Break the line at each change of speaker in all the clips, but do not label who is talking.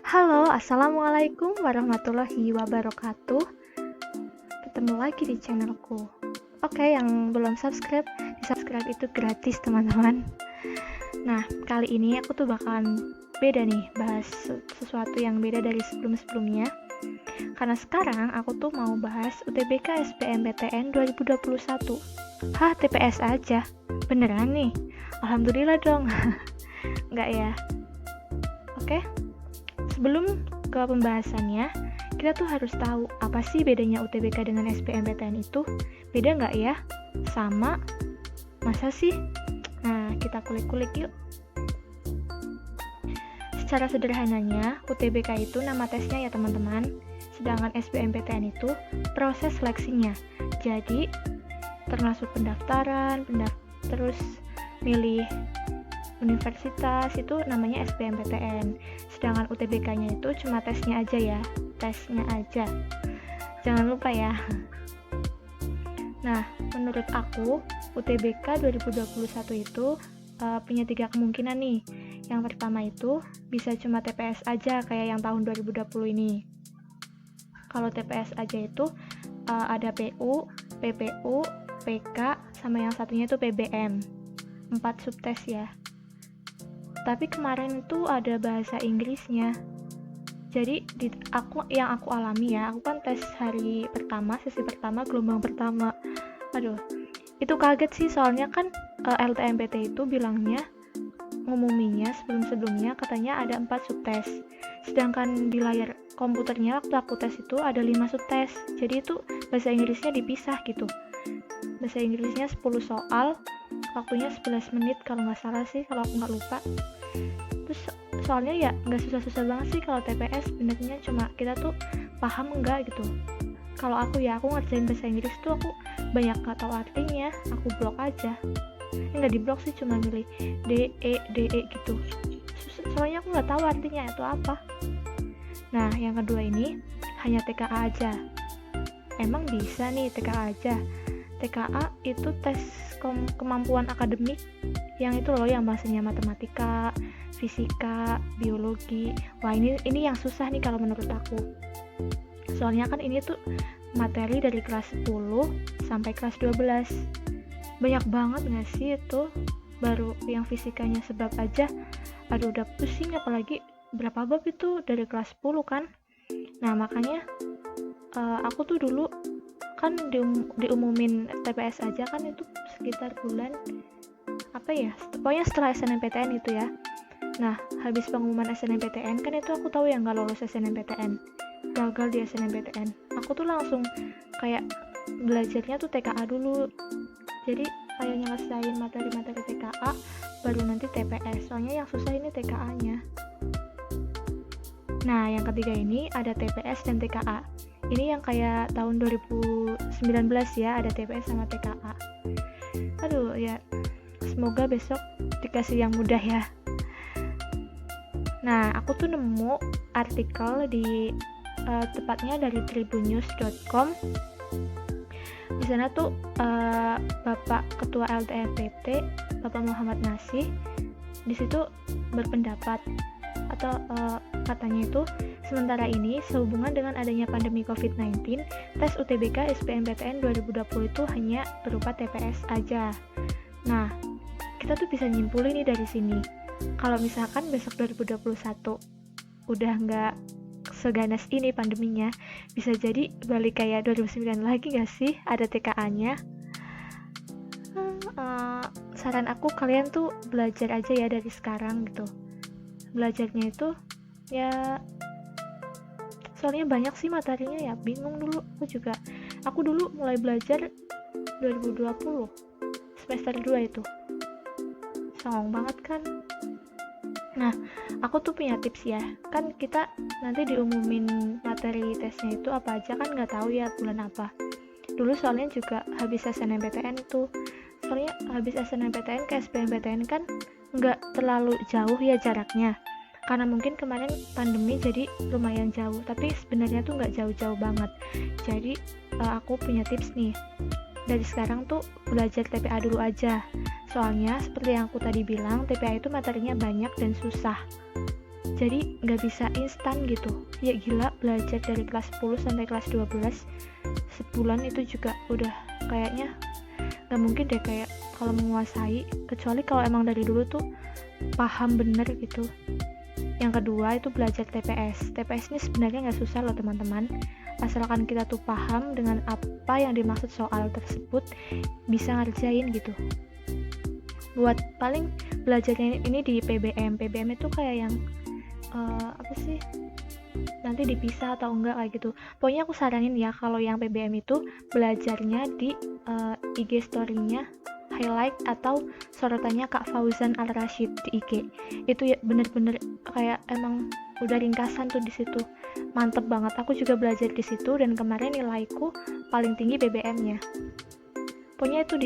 Halo, assalamualaikum warahmatullahi wabarakatuh. Ketemu lagi di channelku. Oke, yang belum subscribe, di subscribe itu gratis teman-teman. Nah, kali ini aku tuh bakalan beda nih, bahas sesuatu yang beda dari sebelum-sebelumnya. Karena sekarang aku tuh mau bahas UTBK SBMPTN 2021. Hah, TPS aja? Beneran nih? Alhamdulillah dong. Enggak ya? Oke. Sebelum ke pembahasannya, kita tuh harus tahu apa sih bedanya UTBK dengan SBMPTN itu? Beda nggak ya? Sama? Masa sih? Nah, kita kulik-kulik yuk. Secara sederhananya, UTBK itu nama tesnya ya teman-teman, sedangkan SBMPTN itu proses seleksinya. Jadi, termasuk pendaftaran, terus milih universitas itu namanya SBMPTN. Sedangkan UTBK-nya itu cuma tesnya aja ya, tesnya aja. Jangan lupa ya. Nah, menurut aku UTBK 2021 itu punya 3 kemungkinan nih. Yang pertama itu bisa cuma TPS aja kayak yang tahun 2020 ini. Kalau TPS aja itu ada PU, PPU, PK, sama yang satunya itu PBM. 4 subtes ya. Tapi kemarin itu ada bahasa Inggrisnya. Jadi yang aku alami ya, aku kan tes hari pertama, sesi pertama, gelombang pertama. Aduh, itu kaget sih soalnya kan LTMPT itu bilangnya ngumuminya sebelum-sebelumnya katanya ada 4 subtes. Sedangkan di layar komputernya waktu aku tes itu ada 5 subtes. Jadi itu bahasa Inggrisnya dipisah gitu. Bahasa Inggrisnya 10 soal, waktunya 11 menit kalau nggak salah sih, kalau aku nggak lupa. Terus soalnya ya nggak susah-susah banget sih kalau TPS, benernya cuma kita tuh paham nggak gitu. Kalau aku ngerjain bahasa Inggris tuh aku banyak nggak tahu artinya, aku blok aja. Nggak di blok sih, cuma milih DE gitu. Soalnya aku nggak tahu artinya itu apa. Nah, yang kedua ini hanya TKA aja. Emang bisa nih TKA aja? TKA itu tes kemampuan akademik yang itu loh, yang bahasanya matematika, fisika, biologi. Wah, ini yang susah nih kalau menurut aku. Soalnya kan ini tuh materi dari kelas 10 sampai kelas 12. Banyak banget nggak sih itu? Baru yang fisikanya sebab aja, aduh udah pusing, apalagi berapa bab itu dari kelas 10 kan. Nah, makanya aku tuh dulu kan diumumin TPS aja kan itu sekitar bulan apa ya, pokoknya setelah SNMPTN itu ya. Nah, habis pengumuman SNMPTN kan itu aku tahu ya nggak lolos SNMPTN, gagal di SNMPTN. Aku tuh langsung kayak belajarnya tuh TKA dulu, jadi kayak nyelesain materi-materi TKA baru nanti TPS, soalnya yang susah ini TKA nya. Nah, yang ketiga ini ada TPS dan TKA. Ini yang kayak tahun 2019 ya, ada TPS sama TKA. Aduh ya, semoga besok dikasih yang mudah ya. Nah, aku tuh nemu artikel di tepatnya dari tribunnews.com. Di sana tuh Bapak Ketua LTMPT, Bapak Muhammad Nasih, di situ berpendapat atau katanya itu sementara ini sehubungan dengan adanya pandemi COVID-19, tes UTBK SBMPTN 2020 itu hanya berupa TPS aja. Nah, kita tuh bisa nyimpulin nih dari sini, kalau misalkan besok 2021 udah nggak seganas ini pandeminya, bisa jadi balik kayak 2009 lagi nggak sih, ada TKA-nya. Saran aku kalian tuh belajar aja ya dari sekarang gitu. Belajarnya itu ya, soalnya banyak sih materinya ya, bingung dulu aku dulu mulai belajar 2020 semester 2 itu songong banget kan. Nah, aku tuh punya tips ya, kan kita nanti diumumin materi tesnya itu apa aja kan nggak tahu ya bulan apa. Dulu soalnya juga habis SNMPTN itu, soalnya habis SNMPTN ke SBMPTN kan nggak terlalu jauh ya jaraknya, karena mungkin kemarin pandemi jadi lumayan jauh, tapi sebenarnya tuh nggak jauh-jauh banget. Jadi aku punya tips nih, dari sekarang tuh belajar TPA dulu aja. Soalnya seperti yang aku tadi bilang, TPA itu materinya banyak dan susah. jadi nggak bisa instan gitu. Ya gila, belajar dari kelas 10 sampai kelas 12 sebulan itu juga udah kayaknya nggak mungkin deh kayak kalau menguasai, kecuali kalau emang dari dulu tuh paham bener gitu. Yang kedua itu belajar TPS. TPS ini sebenarnya nggak susah loh teman-teman, asalkan kita tuh paham dengan apa yang dimaksud soal tersebut, bisa ngerjain gitu. Buat paling belajarnya ini di PBM itu kayak yang apa sih, nanti dipisah atau enggak kayak gitu. Pokoknya aku saranin ya kalau yang PBM itu belajarnya di IG story-nya highlight atau sorotannya Kak Fauzan Al Rashid di IG. Itu ya bener-bener kayak emang udah ringkasan tuh di situ. Mantep banget. Aku juga belajar di situ dan kemarin nilaiku paling tinggi PBM-nya. Pokoknya itu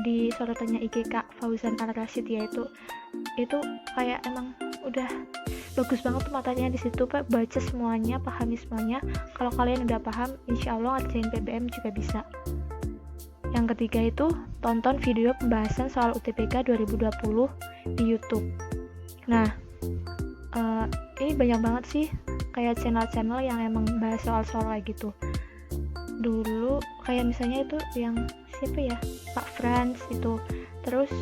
di sorotannya IG Kak Fauzan Al Rashid ya, itu kayak emang udah bagus banget tuh materinya di situ, Pak. Baca semuanya, pahami semuanya. Kalau kalian udah paham, insya Allah ngerjain PBM juga bisa. Yang ketiga itu tonton video pembahasan soal UTBK 2020 di YouTube. Nah, ini banyak banget sih kayak channel-channel yang emang bahas soal-soal kayak gitu. Dulu kayak misalnya itu yang siapa ya, Pak Frans itu, terus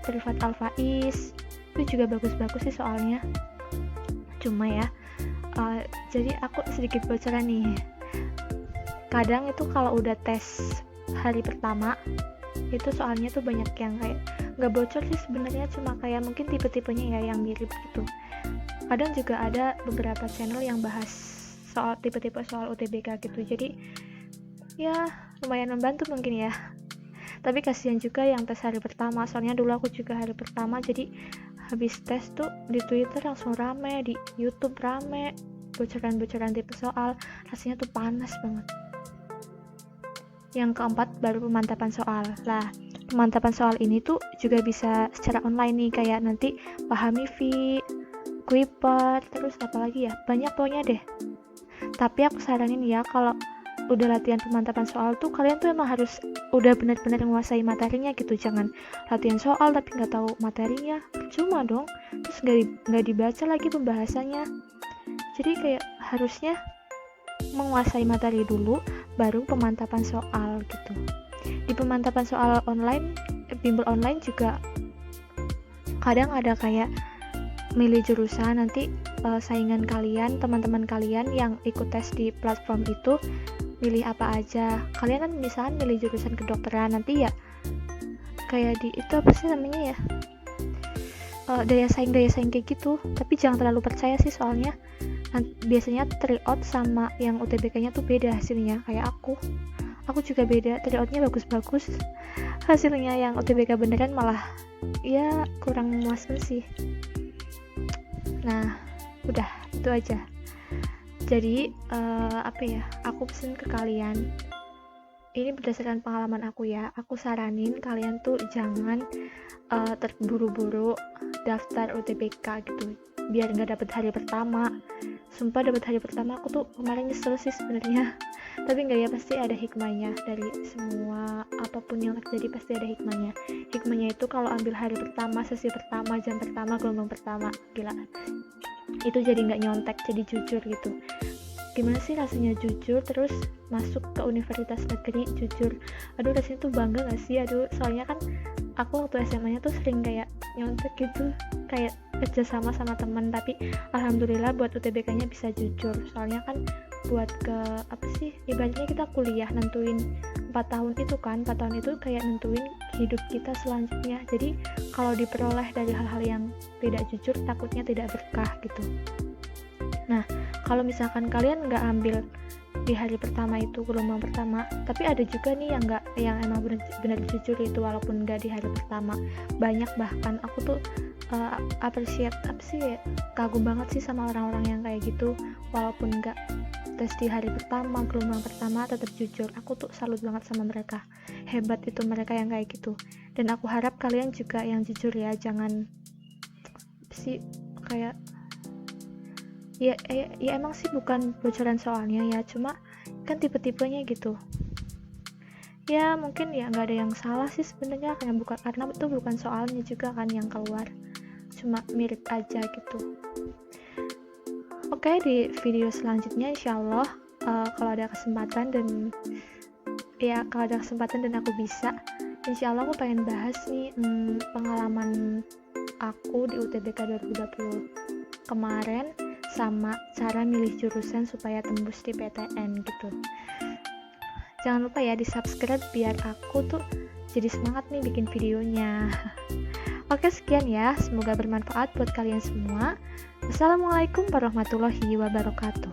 Rifat Al-Faiz itu juga bagus-bagus sih soalnya. Cuma ya jadi aku sedikit bocoran nih, kadang itu kalau udah tes hari pertama itu soalnya tuh banyak yang kayak nggak bocor sih sebenarnya, cuma kayak mungkin tipe-tipenya ya yang mirip gitu. Kadang juga ada beberapa channel yang bahas soal tipe-tipe soal UTBK gitu, jadi ya lumayan membantu mungkin ya. Tapi kasihan juga yang tes hari pertama, soalnya dulu aku juga hari pertama, jadi habis tes tuh di Twitter langsung rame, di YouTube rame, bocoran-bocoran tipe soal, rasanya tuh panas banget. Yang keempat baru pemantapan soal. Lah, pemantapan soal ini tuh juga bisa secara online nih, kayak nanti pahami V, Kuiper, terus apa lagi ya, banyak pokoknya deh. Tapi aku saranin ya, kalau udah latihan pemantapan soal tuh kalian tuh emang harus udah benar-benar menguasai materinya gitu. Jangan latihan soal tapi nggak tahu materinya, percuma dong. Terus nggak dibaca lagi pembahasannya. Jadi kayak harusnya menguasai materi dulu baru pemantapan soal gitu. Di pemantapan soal online, bimbel online juga kadang ada kayak milih jurusan. Nanti saingan kalian, teman-teman kalian yang ikut tes di platform itu milih apa aja. Kalian kan misalkan milih jurusan kedokteran, nanti ya kayak di itu apa sih namanya ya, daya saing kayak gitu. Tapi jangan terlalu percaya sih, soalnya biasanya tryout sama yang UTBK-nya tuh beda hasilnya. Kayak aku juga beda, tryout-nya bagus-bagus, hasilnya yang UTBK beneran malah ya kurang memuaskan sih. Nah udah itu aja. Jadi apa ya, aku pesen ke kalian, ini berdasarkan pengalaman aku ya, aku saranin kalian tuh jangan terburu-buru daftar UTBK gitu, biar nggak dapet hari pertama. Sumpah dapet hari pertama aku tuh kemarin nyesel sih sebenarnya, tapi nggak ya, pasti ada hikmahnya. Dari semua apapun yang terjadi pasti ada hikmahnya. Hikmahnya itu kalau ambil hari pertama, sesi pertama, jam pertama, gelombang pertama, gila, itu jadi nggak nyontek, jadi jujur gitu. Gimana sih rasanya jujur terus masuk ke universitas negeri, jujur, aduh rasanya tuh bangga gak sih. Aduh, soalnya kan aku waktu SMA nya tuh sering kayak nyontek gitu, kayak kerja sama teman, tapi alhamdulillah buat UTBK nya bisa jujur. Soalnya kan buat ke apa sih, ibaratnya kita kuliah nentuin 4 tahun itu kan, 4 tahun itu kayak nentuin hidup kita selanjutnya. Jadi kalau diperoleh dari hal-hal yang tidak jujur, takutnya tidak berkah gitu. Nah, kalau misalkan kalian nggak ambil di hari pertama itu, gelombang pertama, tapi ada juga nih yang emang benar jujur itu walaupun nggak di hari pertama. Banyak, bahkan aku tuh appreciate, apa sih, kagum banget sih sama orang-orang yang kayak gitu, walaupun nggak tes di hari pertama, gelombang pertama tetap jujur. Aku tuh salut banget sama mereka, hebat itu mereka yang kayak gitu. Dan aku harap kalian juga yang jujur ya, jangan sih kayak ya emang sih bukan bocoran soalnya ya, cuma kan tipe-tipenya gitu ya. Mungkin ya nggak ada yang salah sih sebenarnya, karena itu bukan soalnya juga kan yang keluar, cuma mirip aja gitu. Oke, di video selanjutnya insya Allah kalau ada kesempatan dan aku bisa, insya Allah aku pengen bahas nih pengalaman aku di UTBK 2020 kemarin sama cara milih jurusan supaya tembus di PTN gitu. Jangan lupa ya di subscribe biar aku tuh jadi semangat nih bikin videonya. Oke, sekian ya, semoga bermanfaat buat kalian semua. Wassalamualaikum warahmatullahi wabarakatuh.